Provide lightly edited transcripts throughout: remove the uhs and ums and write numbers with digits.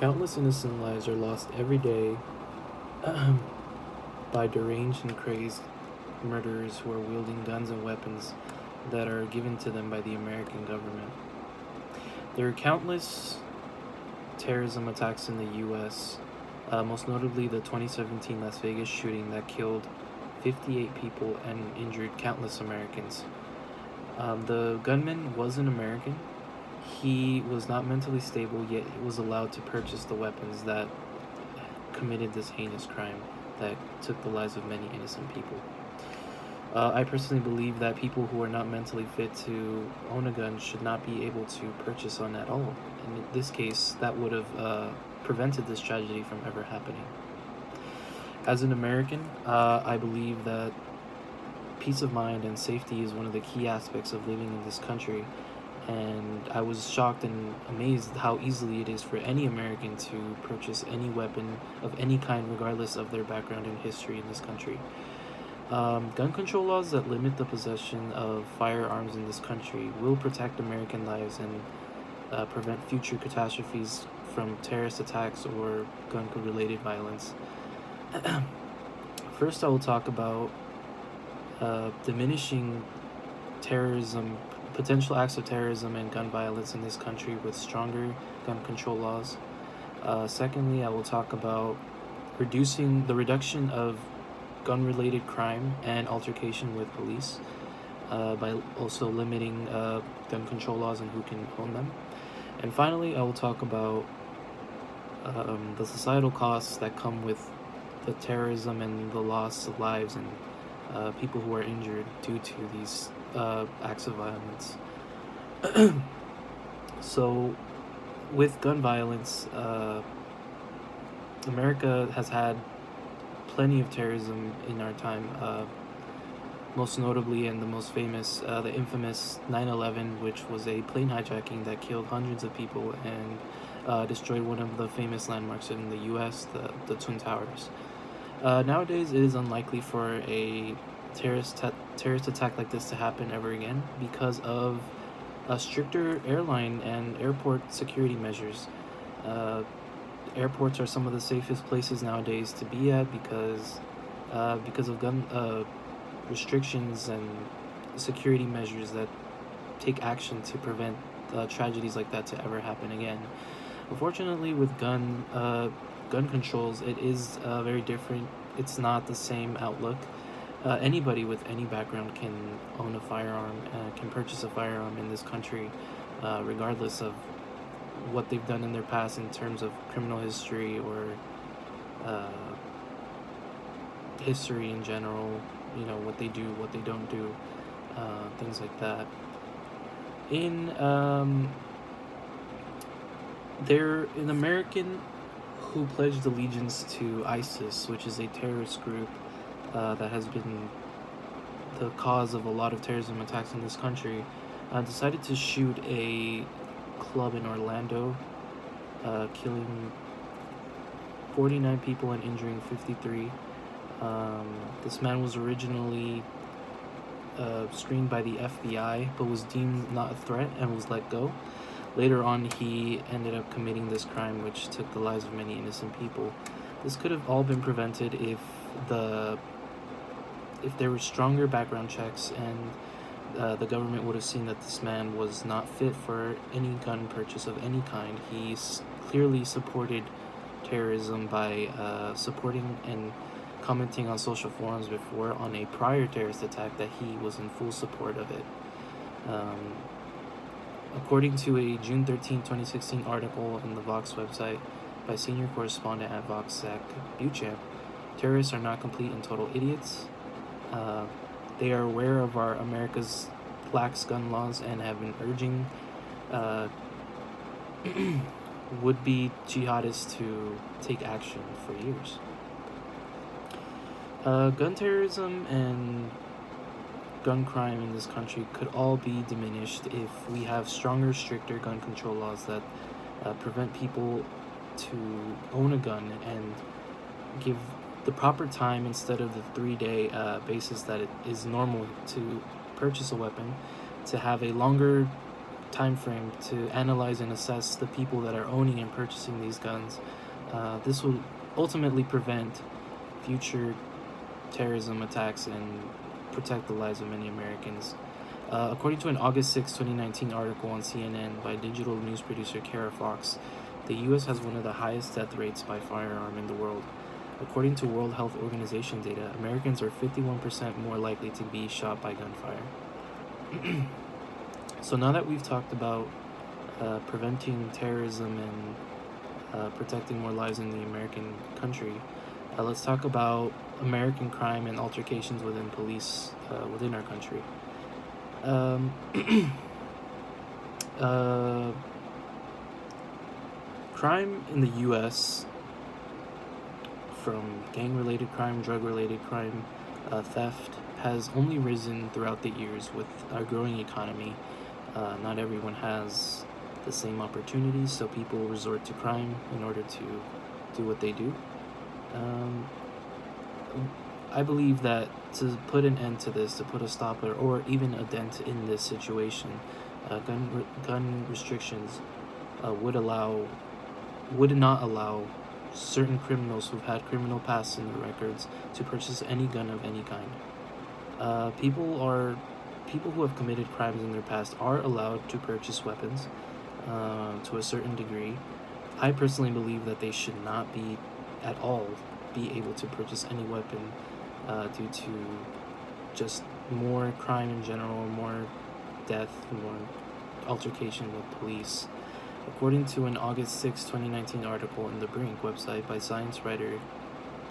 Countless innocent lives are lost every day by deranged and crazed murderers who are wielding guns and weapons that are given to them by the American government. There are countless terrorism attacks in the U.S., most notably the 2017 Las Vegas shooting that killed 58 people and injured countless Americans. The gunman was an American. He was not mentally stable, yet was allowed to purchase the weapons that committed this heinous crime that took the lives of many innocent people. I personally believe that people who are not mentally fit to own a gun should not be able to purchase one at all. In this case, that would have prevented this tragedy from ever happening. As an American, I believe that peace of mind and safety is one of the key aspects of living in this country. And I was shocked and amazed how easily it is for any American to purchase any weapon of any kind, regardless of their background and history in this country. Gun control laws that limit the possession of firearms in this country will protect American lives and prevent future catastrophes from terrorist attacks or gun related violence. First, I will talk about diminishing terrorism, potential acts of terrorism and gun violence in this country with stronger gun control laws. Secondly, I will talk about reduction of gun-related crime and altercation with police by also limiting gun control laws and who can own them. And finally, I will talk about the societal costs that come with the terrorism and the loss of lives and people who are injured due to these acts of violence. So, with gun violence, America has had plenty of terrorism in our time. Most notably, and the most famous, the infamous 9/11, which was a plane hijacking that killed hundreds of people and destroyed one of the famous landmarks in the U.S., the Twin Towers. Nowadays, it is unlikely for a terrorist attack like this to happen ever again because of stricter airline and airport security measures. Uh, Airports are some of the safest places nowadays to be at because of gun restrictions and security measures that take action to prevent tragedies like that to ever happen again. Unfortunately, with gun controls, it is very different. It's not the same outlook. Anybody with any background can own a firearm, can purchase a firearm in this country, regardless of what they've done in their past in terms of criminal history or uh, history in general. You know, what they do, what they don't do, things like that. In There an American who pledged allegiance to ISIS, which is a terrorist group that has been the cause of a lot of terrorism attacks in this country, decided to shoot a club in Orlando, killing 49 people and injuring 53. This man was originally screened by the FBI, but was deemed not a threat and was let go. Later on, he ended up committing this crime, which took the lives of many innocent people. This could have all been prevented the if there were stronger background checks and the government would have seen that this man was not fit for any gun purchase of any kind. He clearly supported terrorism by supporting and commenting on social forums before on a prior terrorist attack that he was in full support of it. Um, According to a June 13, 2016 article in the Vox website by senior correspondent at Vox, Zach Buchamp, terrorists are not complete and total idiots. Uh, they are aware of our America's lax gun laws and have been urging uh, would-be jihadists to take action for years. Gun terrorism and gun crime in this country could all be diminished if we have stronger, stricter gun control laws that prevent people to own a gun and give the proper time instead of the 3 day basis that it is normal to purchase a weapon, to have a longer time frame to analyze and assess the people that are owning and purchasing these guns. This will ultimately prevent future terrorism attacks and protect the lives of many Americans. According to an August 6, 2019 article on CNN by digital news producer Kara Fox, the U.S. has one of the highest death rates by firearm in the world. According to World Health Organization data, Americans are 51% more likely to be shot by gunfire. So now that we've talked about preventing terrorism and protecting more lives in the American country, let's talk about American crime and altercations within police within our country. Crime in the U.S., from gang-related crime, drug-related crime, theft, has only risen throughout the years with our growing economy. Not everyone has the same opportunities, so people resort to crime in order to do what they do. I believe that to put an end to this, to put a stopper or even a dent in this situation, gun restrictions would not allow certain criminals who've had criminal pasts in their records to purchase any gun of any kind. People who have committed crimes in their past are allowed to purchase weapons to a certain degree. I personally believe that they should not be at all be able to purchase any weapon due to just more crime in general, more death, more altercation with police. According to an August 6, 2019 article in the Brink website by science writer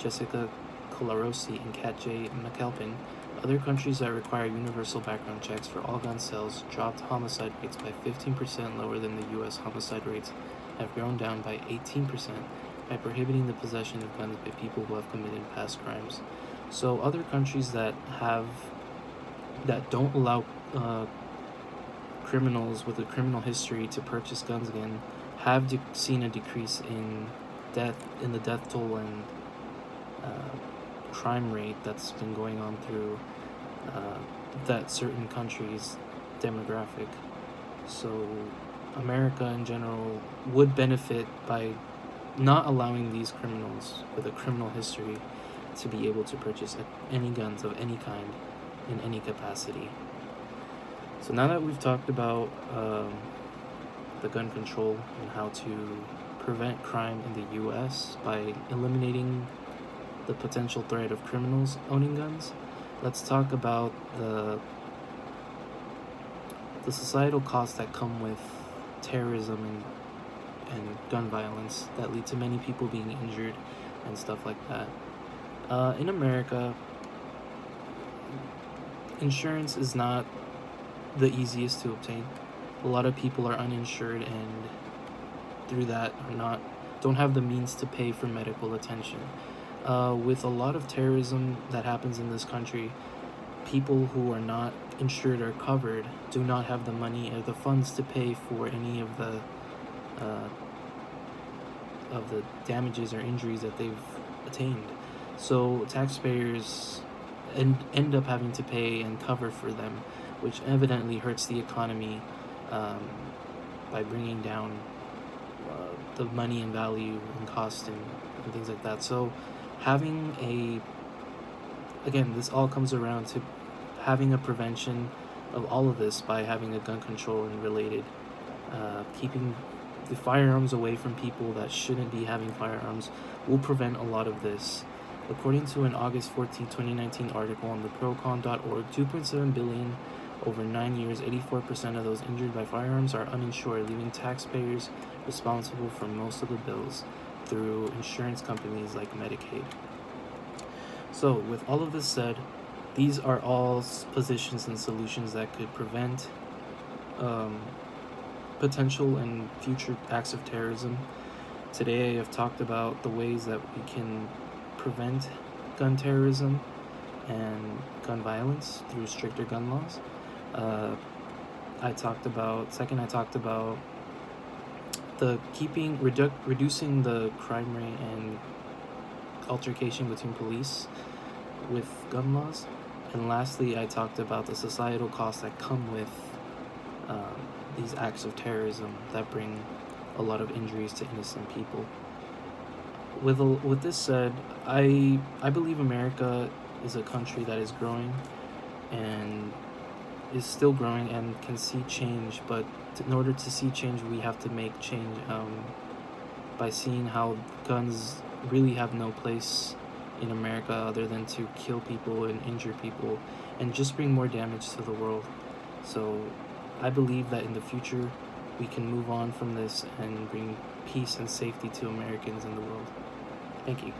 Jessica Colarosi and Kat J. McAlpin, other countries that require universal background checks for all gun sales dropped homicide rates by 15% lower than the U.S. homicide rates have grown down by 18% by prohibiting the possession of guns by people who have committed past crimes. So other countries that don't allow criminals with a criminal history to purchase guns again have seen a decrease in the death toll and crime rate that's been going on through that certain country's demographic. So America in general would benefit by not allowing these criminals with a criminal history to be able to purchase any guns of any kind in any capacity. So now that we've talked about the gun control and how to prevent crime in the U.S. by eliminating the potential threat of criminals owning guns, let's talk about the societal costs that come with terrorism and gun violence that lead to many people being injured and stuff like that. In America, insurance is not the easiest to obtain. A lot of people are uninsured and through that don't have the means to pay for medical attention. With a lot of terrorism that happens in this country, people who are not insured or covered do not have the money or the funds to pay for any of the damages or injuries that they've attained. So taxpayers end up having to pay and cover for them, which evidently hurts the economy by bringing down the money and value and cost and things like that. So again, this all comes around to having a prevention of all of this by having a gun control and related, keeping the firearms away from people that shouldn't be having firearms will prevent a lot of this. According to an August 14, 2019 article on the procon.org, 2.7 billion over 9 years, 84% of those injured by firearms are uninsured, leaving taxpayers responsible for most of the bills through insurance companies like Medicaid. So, with all of this said, these are all positions and solutions that could prevent potential and future acts of terrorism. Today, I've talked about the ways that we can prevent gun terrorism and gun violence through stricter gun laws. I talked about reducing the crime rate and altercation between police with gun laws. And lastly, I talked about the societal costs that come with these acts of terrorism that bring a lot of injuries to innocent people. With this said, I believe America is a country that is growing and is still growing and can see change. But in order to see change, we have to make change by seeing how guns really have no place in America other than to kill people and injure people and just bring more damage to the world. So I believe that in the future we can move on from this and bring peace and safety to Americans in the world. Thank you.